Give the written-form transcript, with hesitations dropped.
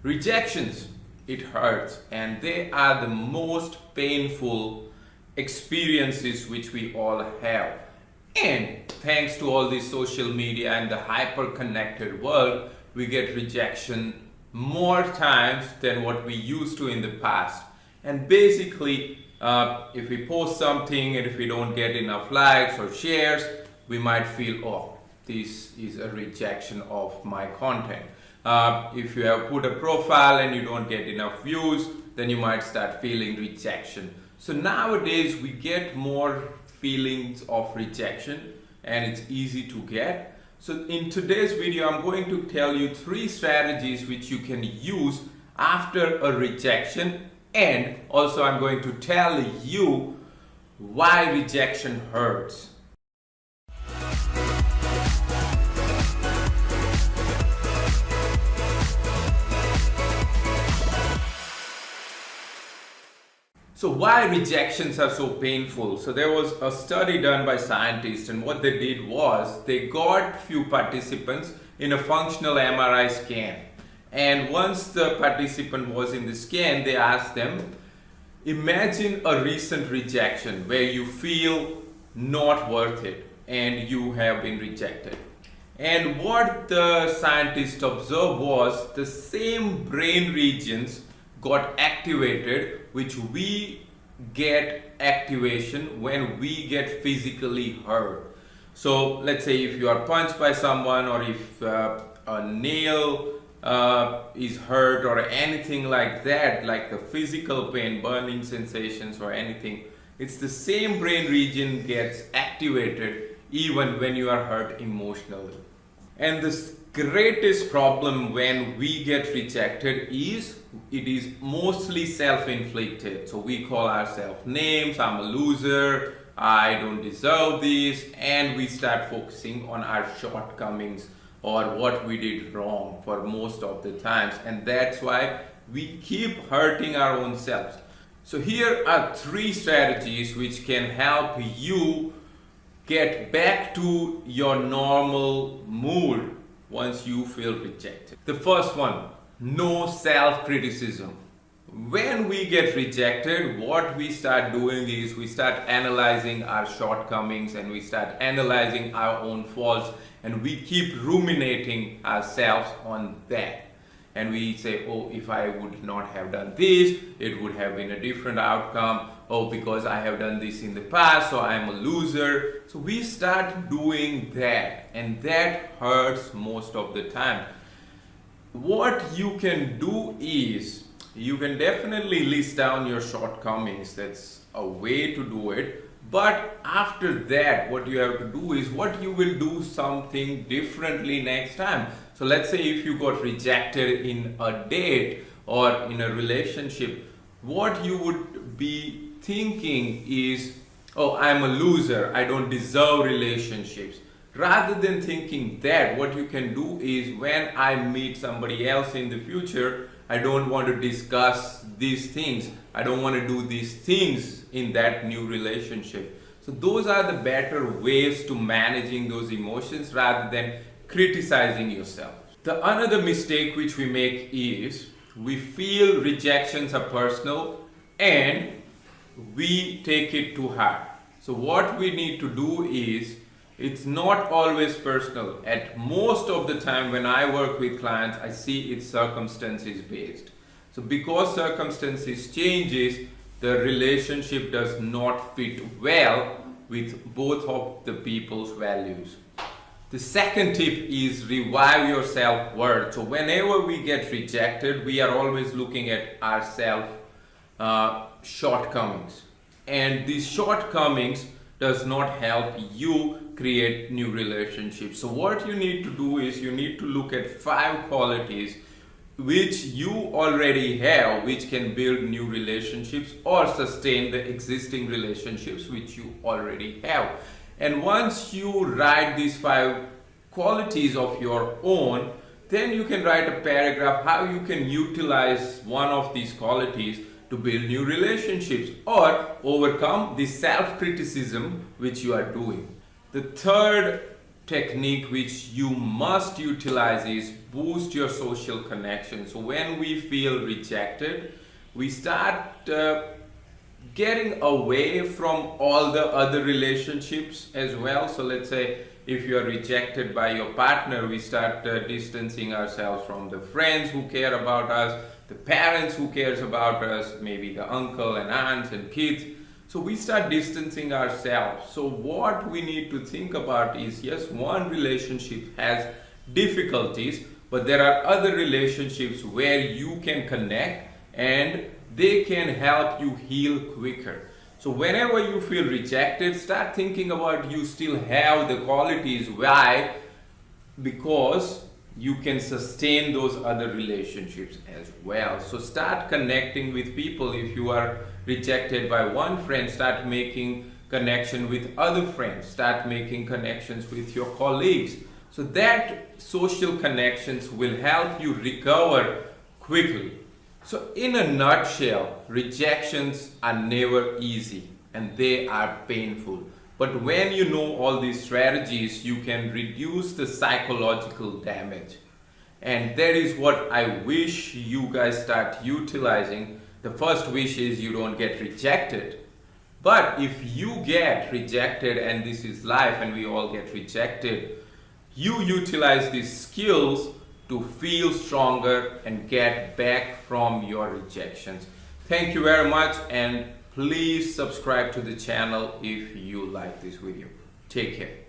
Rejections, it hurts, and they are the most painful experiences which we all have. And thanks to all this social media and the hyper connected world, we get rejection more times than what we used to in the past. And basically, if we post something and if we don't get enough likes or shares, we might feel, oh, this is a rejection of my content. If you have put a profile and you don't get enough views, then you might start feeling rejection. So nowadays we get more feelings of rejection and it's easy to get. So in today's video, I'm going to tell you 3 strategies which you can use after a rejection, and also I'm going to tell you why rejection hurts. So why rejections are so painful? So there was a study done by scientists, and what they did was they got few participants in a functional MRI scan. And once the participant was in the scan, they asked them, imagine a recent rejection where you feel not worth it and you have been rejected. And what the scientists observed was the same brain regions got activated which we get activation when we get physically hurt. So let's say if you are punched by someone, or if a nail is hurt or anything like that, like the physical pain, burning sensations or anything, it's the same brain region gets activated even when you are hurt emotionally. And the greatest problem when we get rejected is it is mostly self-inflicted. So we call ourselves names, I'm a loser, I don't deserve this, and we start focusing on our shortcomings or what we did wrong for most of the times, and that's why we keep hurting our own selves. So here are 3 strategies which can help you get back to your normal mood once you feel rejected. The first one, no self-criticism. When we get rejected, what we start doing is we start analyzing our shortcomings and we start analyzing our own faults, and we keep ruminating ourselves on that. And we say, oh, if I would not have done this, it would have been a different outcome. Oh, because I have done this in the past, so I'm a loser. So we start doing that, and that hurts most of the time. What you can do is, you can definitely list down your shortcomings. That's a way to do it. But after that, what you have to do is what you will do something differently next time. So let's say if you got rejected in a date or in a relationship, what you would be thinking is, oh, I'm a loser, I don't deserve relationships. Rather than thinking that, what you can do is, when I meet somebody else in the future, I don't want to discuss these things, I don't want to do these things in that new relationship. So those are the better ways to managing those emotions rather than criticizing yourself. The another mistake which we make is we feel rejections are personal and we take it too hard. So what we need to do is, it's not always personal. At most of the time when I work with clients, I see it's circumstances based. So because circumstances changes, the relationship does not fit well with both of the people's values. The second tip is revive your self-worth. So whenever we get rejected, we are always looking at our shortcomings. And these shortcomings does not help you create new relationships. So what you need to do is you need to look at 5 qualities which you already have, which can build new relationships or sustain the existing relationships which you already have. And once you write these 5 qualities of your own, then you can write a paragraph how you can utilize one of these qualities to build new relationships or overcome the self-criticism which you are doing. The third technique which you must utilize is boost your social connection. So when we feel rejected, we start getting away from all the other relationships as well. So let's say if you are rejected by your partner, we start distancing ourselves from the friends who care about us, the parents who cares about us, maybe the uncle and aunts and kids. So we start distancing ourselves. So what we need to think about is, yes, one relationship has difficulties, but there are other relationships where you can connect and they can help you heal quicker. So whenever you feel rejected, start thinking about you still have the qualities. Why? Because you can sustain those other relationships as well. So start connecting with people. If you are rejected by one friend, start making connection with other friends. Start making connections with your colleagues. So that social connections will help you recover quickly. So in a nutshell, rejections are never easy and they are painful. But when you know all these strategies, you can reduce the psychological damage. And that is what I wish you guys start utilizing. The first wish is you don't get rejected. But if you get rejected, and this is life and we all get rejected, you utilize these skills to feel stronger and get back from your rejections. Thank you very much, and please subscribe to the channel if you like this video. Take care.